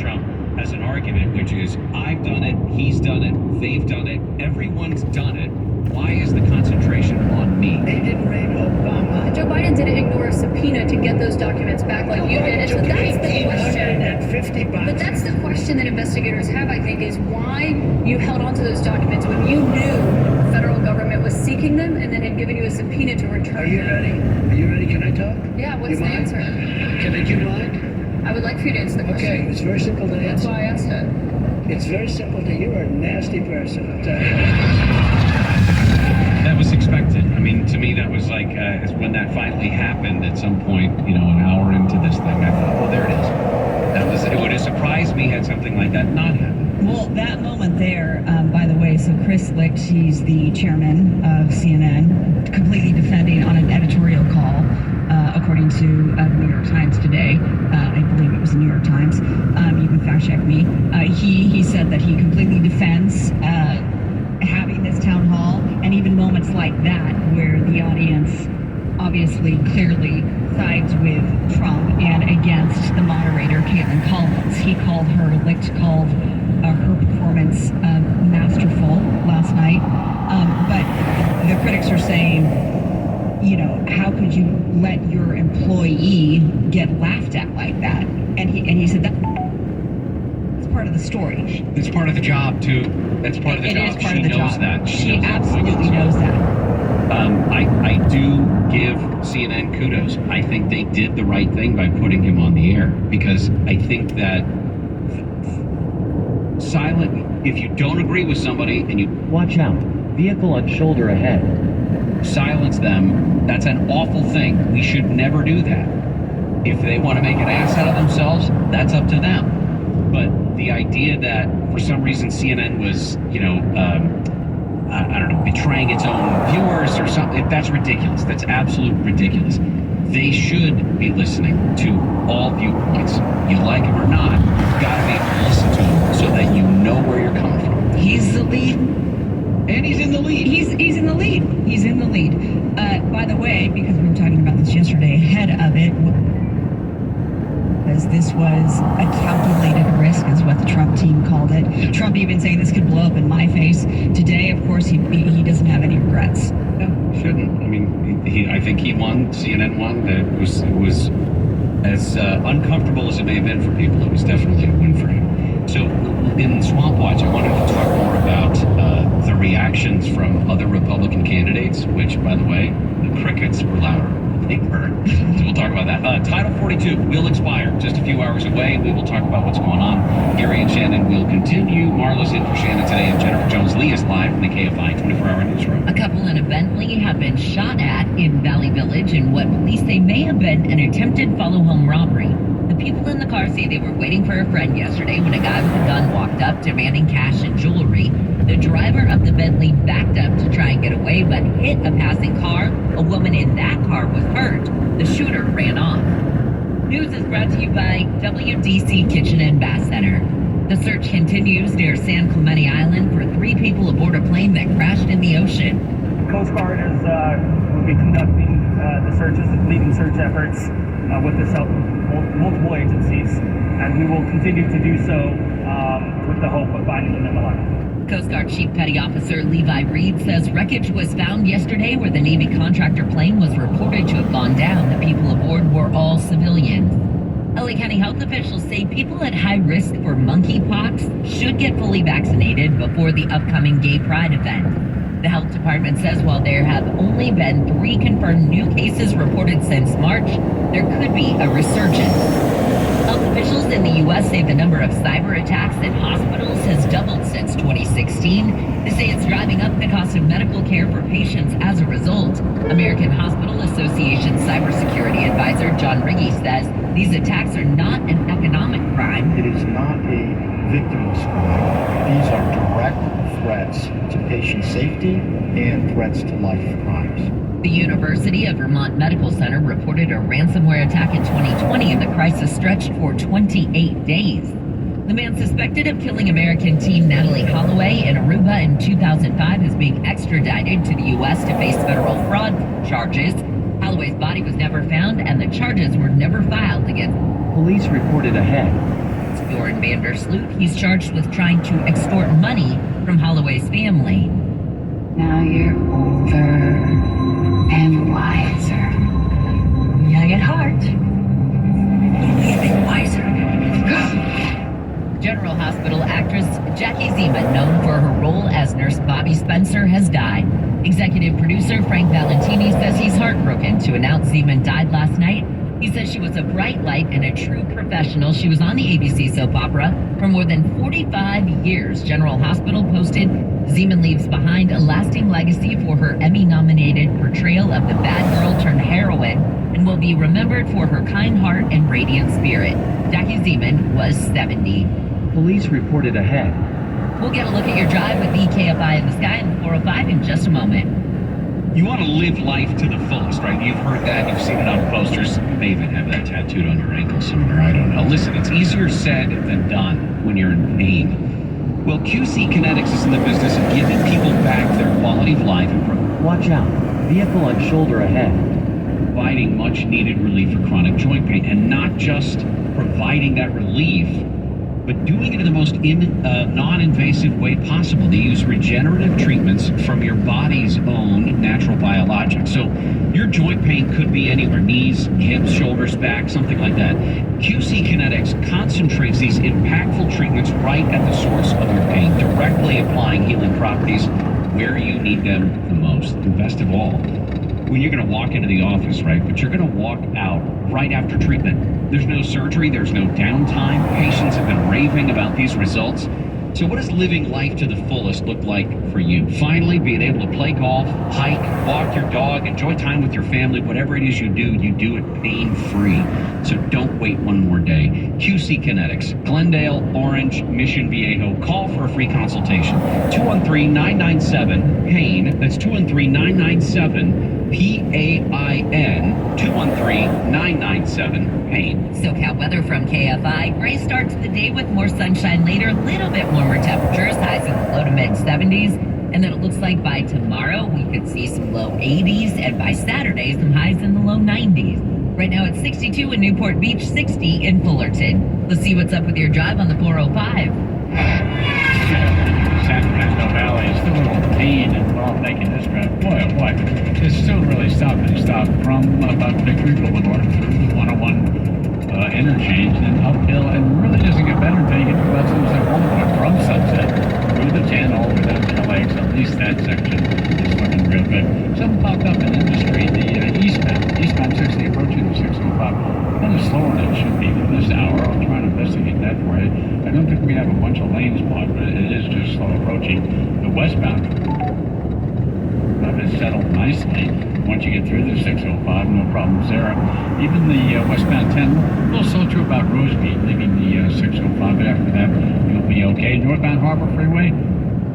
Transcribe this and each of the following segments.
Trump as an argument, which is, I've done it, he's done it, they've done it, everyone's done it. Why is the concentration on me? They didn't raid Obama. Joe Biden didn't ignore a subpoena to get those documents back like you did. And so that's the question. $50. But that's the question that investigators have, I think, is why you held on to those documents when you knew the federal government was seeking them and then had given you a subpoena to return them. Are you ready? Are you ready? Can I talk? Yeah, what's the answer? Can I do you mind? I would like for you to answer the question. Okay, it's very simple to That's answer. why I asked it. It's very simple to you. You're a nasty person. I'll tell you. That was expected. I mean, to me, that was like when that finally happened at some point, you know, an hour into this thing, I thought, oh, there it is. It would have surprised me had something like that not happened. Well, that moment there, by the way, so Chris Licht, he's the chairman of CNN, completely defending on an editorial call, according to the New York Times today. I believe it was the New York Times. You can fact check me. He said that he completely defends having this town hall, and even moments like that where the audience obviously clearly sides with Trump and against the moderator, Caitlin Collins. He called her, Licht called her performance masterful last night. But the critics are saying, you know, how could you let your employee get laughed at like that? And he said that's part of the story. It's part of the job, too. That's part of the job. It is part She of the knows job. that. She knows absolutely knows that. I do give CNN kudos. I think they did the right thing by putting him on the air, because I think that if you don't agree with somebody and you Watch out. Vehicle on shoulder ahead. silence them, that's an awful thing. We should never do that. If they want to make an ass out of themselves, that's up to them. But the idea that for some reason CNN was, you know, I don't know, betraying its own viewers or something, that's ridiculous. That's absolute ridiculous. They should be listening to all viewpoints. You like them or not, you've got to be able to listen to them so that you know where you're coming from. He's the lead. And he's in the lead. He's in the lead. He's in the lead. By the way, because we were talking about this yesterday, ahead of it, because this was a calculated risk, is what the Trump team called it. Trump even saying this could blow up in my face. Today, of course, he doesn't have any regrets. No, shouldn't. I mean, I think he won. CNN won. It was as uncomfortable as it may have been for people. It was definitely a win for him. So in Swamp Watch, I wanted to talk more about the reactions from other Republican candidates, which, by the way, the crickets were louder than they were. So we'll talk about that. Title 42 will expire just a few hours away. We will talk about what's going on. Gary and Shannon will continue. Marla's in for Shannon today, and Jennifer Jones Lee is live from the KFI 24-hour newsroom. A couple in a Bentley have been shot at in Valley Village in what police say may have been an attempted follow-home robbery. The people in the car say they were waiting for a friend yesterday when a guy with a gun walked up demanding cash and jewelry. The driver of the Bentley backed up to try and get away but hit a passing car. A woman in that car was hurt. The shooter ran off. News is brought to you by WDC Kitchen and Bath Center. The search continues near San Clemente Island for 3 people aboard a plane that crashed in the ocean. Coast Guard will be conducting the searches, leading search efforts with this help of multiple agencies, and we will continue to do so with the hope of finding them alive. Coast Guard Chief Petty Officer Levi Reed says wreckage was found yesterday where the Navy contractor plane was reported to have gone down. The people aboard were all civilians. LA County health officials say people at high risk for monkeypox should get fully vaccinated before the upcoming Gay Pride event. The health department says while there have only been 3 confirmed new cases reported since March, there could be a resurgence. Health officials in the U.S. say the number of cyber attacks at hospitals has doubled since 2016. They say it's driving up the cost of medical care for patients as a result. American Hospital Association cybersecurity advisor John Riggy says these attacks are not an economic crime. It is not a victimless crime. These are direct threats to patient safety and threats to life crimes. The University of Vermont Medical Center reported a ransomware attack in 2020, and the crisis stretched for 28 days. The man suspected of killing American teen Natalie Holloway in Aruba in 2005 is being extradited to the U.S. to face federal fraud charges. Holloway's body was never found, and the charges were never filed against. Police reported ahead. store in Vandersloot. He's charged with trying to extort money from Holloway's family. Now you're older and wiser. Young at heart. Even wiser. General Hospital actress Jackie Zeman, known for her role as Nurse Bobby Spencer, has died. Executive producer Frank Valentini says he's heartbroken to announce Zeman died last night. He says she was a bright light and a true professional. She was on the ABC soap opera for more than 45 years. General Hospital posted Zeman leaves behind a lasting legacy for her Emmy-nominated portrayal of the bad girl turned heroine and will be remembered for her kind heart and radiant spirit. Jackie Zeman was 70. Police reported ahead. We'll get a look at your drive with the KFI in the Sky and the 405 in just a moment. You want to live life to the fullest, right? You've heard that. You've seen it on posters. You may even have that tattooed on your ankle somewhere. I don't know. Listen, it's easier said than done when you're in pain. Well, QC Kinetics is in the business of giving people back their quality of life and Watch out. Vehicle on shoulder ahead. providing much-needed relief for chronic joint pain. And not just providing that relief, but doing it in the most non-invasive way possible. They use regenerative treatments from your body's own natural biologics. So your joint pain could be anywhere: knees, hips, shoulders, back, something like that. QC Kinetics concentrates these impactful treatments right at the source of your pain, directly applying healing properties where you need them the most. And best of all, when you're going to walk into the office, right, but you're going to walk out right after treatment. There's no surgery, there's no downtime. Patients have been raving about these results. So what does living life to the fullest look like for you? Finally, being able to play golf, hike, walk your dog, enjoy time with your family, whatever it is you do it pain-free. So don't wait one more day. QC Kinetics, Glendale, Orange, Mission Viejo. Call for a free consultation. 213-997-PAIN. That's 213-997-PAIN. 213-997-PAIN. SoCal weather from KFI. Gray start to the day with more sunshine later, a little bit warmer temperatures, highs in the low to mid 70s. And then it looks like by tomorrow we could see some low 80s, and by Saturday some highs in the low 90s. Right now it's 62 in Newport Beach, 60 in Fullerton. Let's see what's up with your drive on the 405. San Fernando Valley is still a little pain involved making this drive. Boy, oh boy, it's still really stop and stop from about Victory Boulevard through the 101 interchange and uphill, and really doesn't get better until you get to about Sunset Boulevard, from Sunset through the 10 all the way down to LA. So at least that section is looking real good. Something popped up in industry, the eastbound 60 approaching the 605. Kind of slower than it should be for this hour. I'll try to investigate that for you. I don't think we have a bunch of lanes blocked, but it is just slow approaching. The westbound is settled nicely. Once you get through the 605, no problems there. Even the westbound 10, a little slow through about Rosemead, leaving the 605, but after that, you'll be okay. Northbound Harbor Freeway,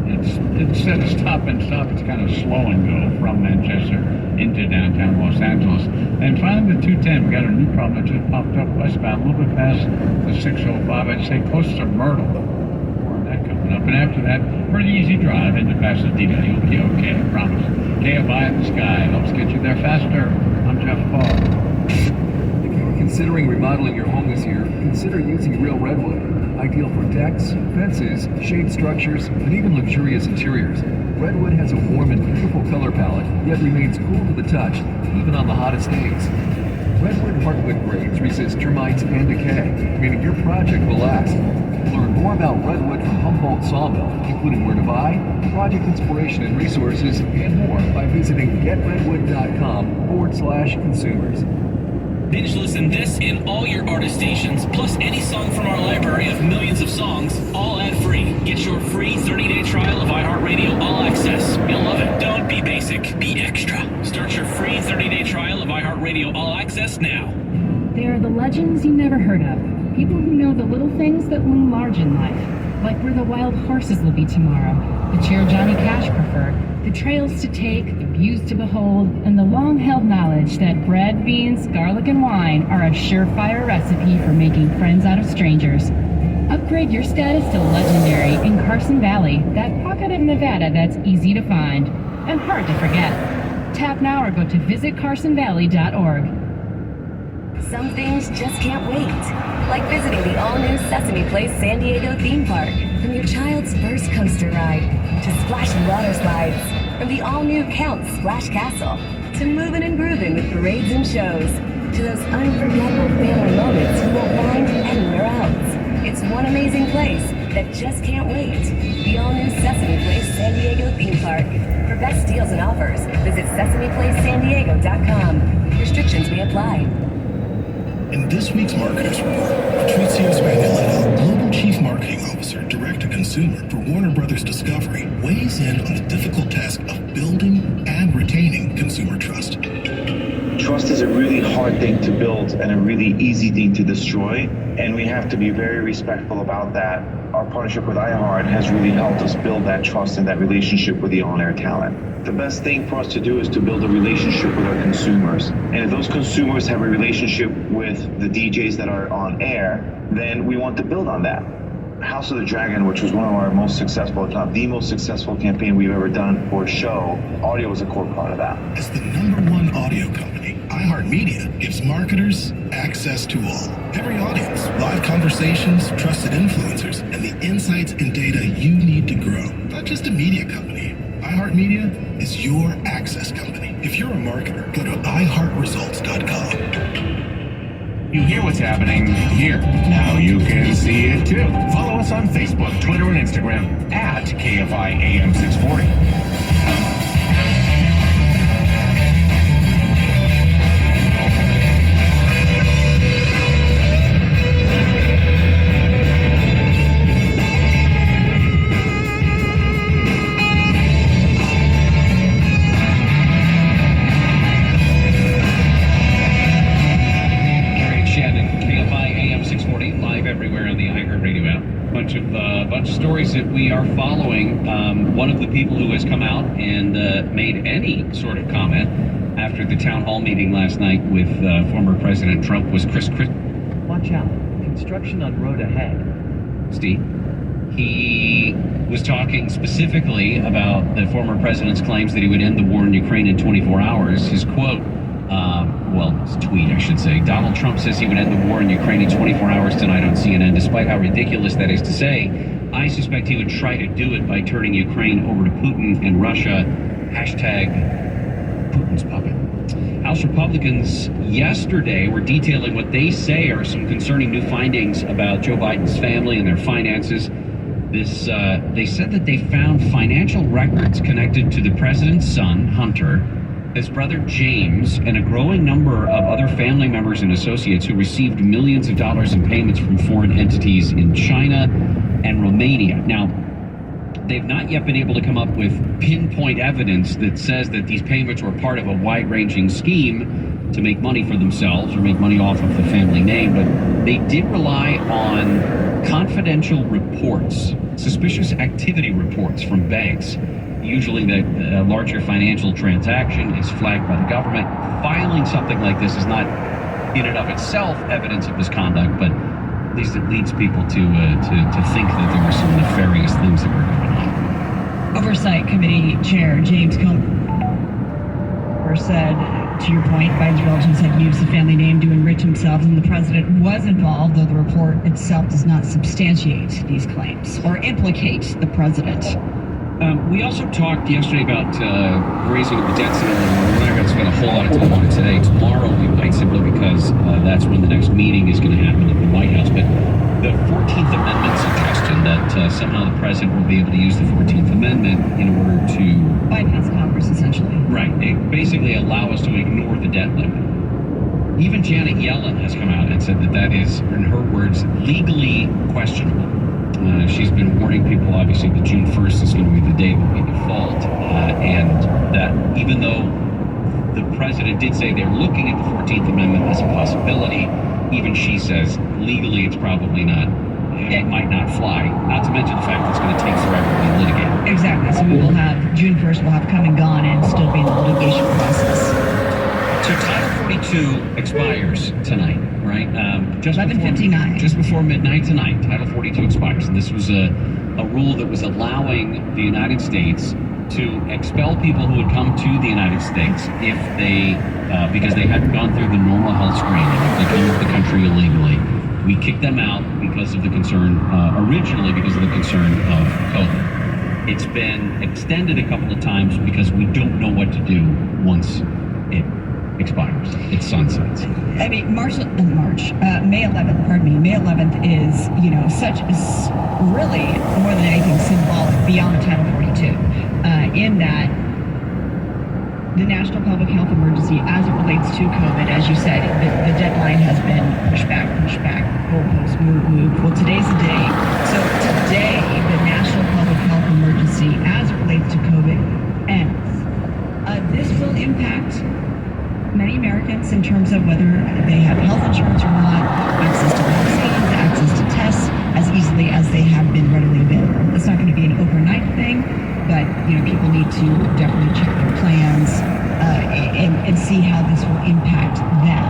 it's set a stop and stop. It's kind of slow and go from Manchester into downtown Los Angeles. And finally, the 210, we got a new problem that just popped up westbound, a little bit past the 605. I'd say close to Myrtle. More on that coming up. And after that, pretty easy drive into Pasadena. You'll be okay, I promise. KFI in the Sky helps get you there faster. I'm Jeff Paul. If you are considering remodeling your home this year, consider using real redwood. Ideal for decks, fences, shade structures, and even luxurious interiors. Redwood has a warm and beautiful color palette, yet remains cool to the touch, even on the hottest days. Redwood hardwood grades resist termites and decay, meaning your project will last. Learn more about redwood from Humboldt Sawmill, including where to buy, project inspiration and resources, and more by visiting getredwood.com/consumers. Binge listen this and all your artist stations, plus any song from our library of millions of songs, all ad-free. Get your free 30-day trial of iHeartRadio All Access. You'll love it. Don't be basic, be extra. Start your free 30-day trial of iHeartRadio All Access now. There are the legends you never heard of. People who know the little things that loom large in life. Like where the wild horses will be tomorrow, the chair Johnny Cash preferred, the trails to take, the views to behold, and the long-held knowledge that bread, beans, garlic, and wine are a surefire recipe for making friends out of strangers. Upgrade your status to legendary in Carson Valley, that pocket of Nevada that's easy to find and hard to forget. Tap now or go to visitcarsonvalley.org. Some things just can't wait. Like visiting the all-new Sesame Place San Diego theme park. From your child's first coaster ride to splashing water slides. From the all-new Count Splash Castle to moving and grooving with parades and shows. To those unforgettable family moments you won't find anywhere else. It's one amazing place that just can't wait. The all-new Sesame Place San Diego theme park. For best deals and offers, visit SesamePlaceSanDiego.com. Restrictions may apply. In this week's Marketers Report, Patricio Spagnoletto, Global Chief Marketing Officer, Direct-to-Consumer for Warner Brothers Discovery, weighs in on the difficult task of building and retaining consumer trust. Trust is a really hard thing to build and a really easy thing to destroy, and we have to be very respectful about that. Our partnership with iHeart has really helped us build that trust and that relationship with the on-air talent. The best thing for us to do is to build a relationship with our consumers. And if those consumers have a relationship with the DJs that are on air, then we want to build on that. House of the Dragon, which was one of our most successful, if not the most successful campaign we've ever done for a show, audio was a core part of that. As the #1 audio company, iHeartMedia gives marketers access to all. Every audience, live conversations, trusted influencers, and the insights and data you need to grow. Not just a media company. iHeartMedia is your access company. If you're a marketer, go to iHeartResults.com. You hear what's happening here. Now you can see it too. Follow us on Facebook, Twitter, and Instagram at KFI AM 640. Bunch of stories that we are following. One of the people who has come out and made any sort of comment after the town hall meeting last night with former President Trump was Chris. Watch out. Construction on road ahead. Steve. He was talking specifically about the former president's claims that he would end the war in Ukraine in 24 hours. His quote, his tweet, I should say. Donald Trump says he would end the war in Ukraine in 24 hours tonight on CNN. Despite how ridiculous that is to say, I suspect he would try to do it by turning Ukraine over to Putin and Russia. Hashtag Putin's puppet. House Republicans yesterday were detailing what they say are some concerning new findings about Joe Biden's family and their finances. They said that they found financial records connected to the president's son, Hunter, his brother James, and a growing number of other family members and associates who received millions of dollars in payments from foreign entities in China and Romania. Now, they've not yet been able to come up with pinpoint evidence that says that these payments were part of a wide-ranging scheme to make money for themselves or make money off of the family name, but they did rely on confidential reports, suspicious activity reports from banks. Usually a larger financial transaction is flagged by the government. Filing something like this is not in and of itself evidence of misconduct, but at least it leads people to think that there were some nefarious things that were going on. Oversight Committee Chair James Comer said, to your point, Biden's relatives have used the family name to enrich themselves, and the president was involved, though the report itself does not substantiate these claims or implicate the president. We also talked yesterday about raising of the debt ceiling. We're not going to spend a whole lot of time on it today. Tomorrow we might, simply because that's when the next meeting is going to happen at the White House. But the 14th Amendment suggestion that somehow the president will be able to use the 14th Amendment in order to bypass Congress, essentially. Right. Basically allow us to ignore the debt limit. Even Janet Yellen has come out and said that is, in her words, legally questionable. She's been warning people, obviously, that June 1st is going to be the day that we default, and that even though the president did say they're looking at the 14th Amendment as a possibility, even she says legally it's probably not, it might not fly, not to mention the fact that it's going to take forever to be litigated. Exactly, so we will have, June 1st will have come and gone and still be in the litigation process. So Title 42 expires tonight, right? Just 11:59. Just before midnight tonight, Title 42 expires. And this was a rule that was allowing the United States to expel people who had come to the United States if they, because they hadn't gone through the normal health screening, if they come into the country illegally. We kicked them out because of the concern, originally because of the concern of COVID. It's been extended a couple of times because we don't know what to do once it expires. It sunsets. I mean, May 11th is, really more than anything symbolic beyond Title 42, in that the national public health emergency as it relates to COVID, as you said, the deadline has been pushed back, goalposts move. Well, today's the day. So today, the national public health emergency as it relates to COVID ends. This will impact many Americans in terms of whether they have health insurance or not, access to vaccines, access to tests as easily as they have been readily available. It's not going to be an overnight thing, but people need to definitely check their plans and see how this will impact them.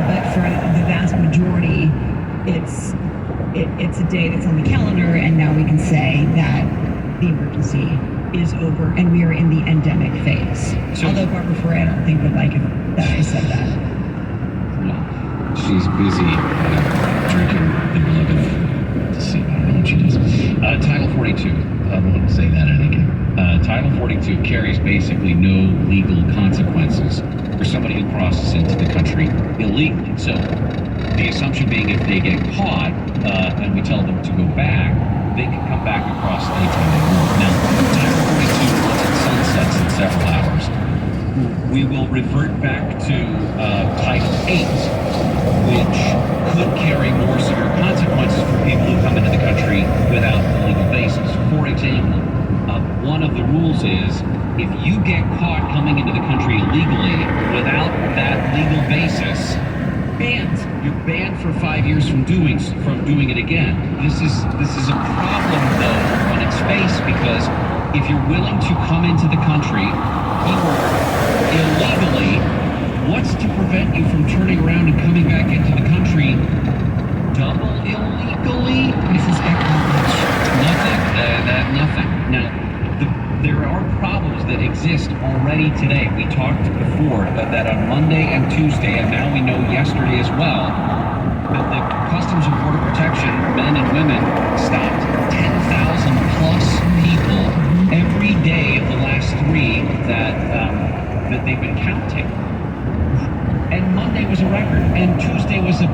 But for the vast majority, it's a day that's on the calendar, and now we can say that the emergency is over and we are in the endemic phase. So, although Barbara Ferrer, I don't think would like it that I said that. Well, she's busy drinking the blood of the sea. I don't know what she does. Title 42. I don't want to say that again. Title 42 carries basically no legal consequences for somebody who crosses into the country illegally. So the assumption being if they get caught and we tell them to go back, they can come back across anytime they want. Now, Title 42, once it sunsets in several hours, we will revert back to Title 8, which could carry more severe consequences for people who come into the country without a legal basis. For example, one of the rules is if you get caught coming into the country illegally without that legal basis, you're banned for 5 years from doing it again. This is a problem though on its face, because if you're willing to come into the country illegally, what's to prevent you from turning around and coming back into the country double illegally? I suspect not much. Nothing. Now, there are problems that exist already today. We talked before that on Monday and Tuesday, and now we know yesterday as well, that the Customs and Border Protection men and women stopped 10,000 plus people every day of the last 3 that they've been counting. And Monday was a record, and Tuesday was a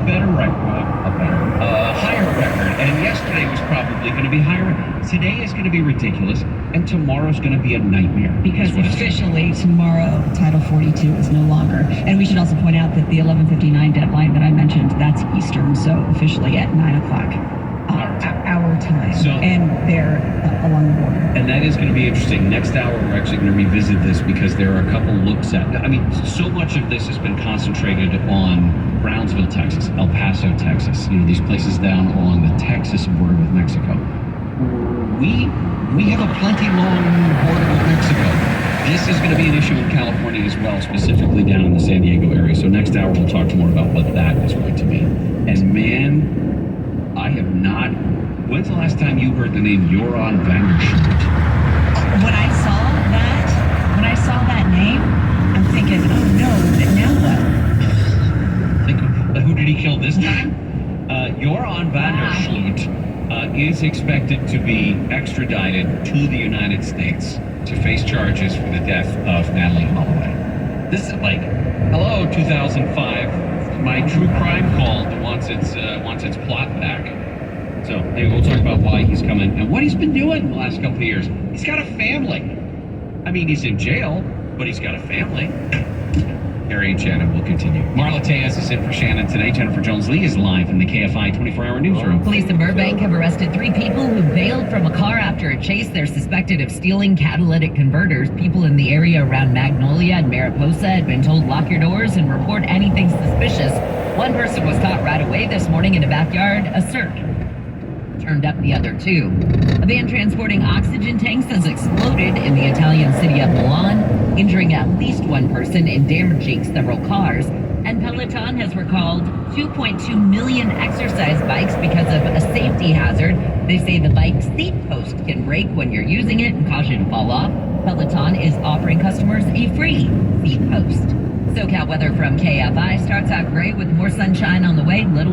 higher record, and yesterday was probably going to be higher. Today is going to be ridiculous, and tomorrow's going to be a nightmare. Because officially tomorrow, Title 42 is no longer. And we should also point out that the 11:59 deadline that I mentioned, that's Eastern, so officially at 9 o'clock our time, and they're along the border. And that is going to be interesting. Next hour, we're actually going to revisit this because there are a couple looks at, so much of this has been concentrated on Brownsville, Texas, El Paso, Texas, these places down along the Texas border with Mexico. We have a plenty long border with Mexico. This is going to be an issue in California as well, specifically down in the San Diego area. So next hour, we'll talk more about what that is going to be. And man, I have not. When's the last time you heard the name Joran van der Sloot? When I saw that name, I'm thinking, oh no, but now what? Who did he kill this time? Joran van der Sloot is expected to be extradited to the United States to face charges for the death of Natalie Holloway. This is like, hello, 2005. My true crime call wants its plot back. So maybe we'll talk about why he's coming and what he's been doing the last couple of years. He's got a family. He's in jail, but he's got a family. Harry and Shannon will continue. Marla Tejas is in for Shannon today. Jennifer Jones-Lee is live in the KFI 24-hour newsroom. Police in Burbank have arrested 3 people who bailed from a car after a chase. They're suspected of stealing catalytic converters. People in the area around Magnolia and Mariposa had been told lock your doors and report anything suspicious. One person was caught right away this morning in a backyard. A search turned up the other 2. A van transporting oxygen tanks has exploded in the Italian city of Milan, injuring at least 1 person and damaging several cars. And Peloton has recalled 2.2 million exercise bikes because of a safety hazard. They say the bike seat post can break when you're using it and cause you to fall off. Peloton is offering customers a free speed post. SoCal weather from KFI starts out gray with more sunshine on the way. Little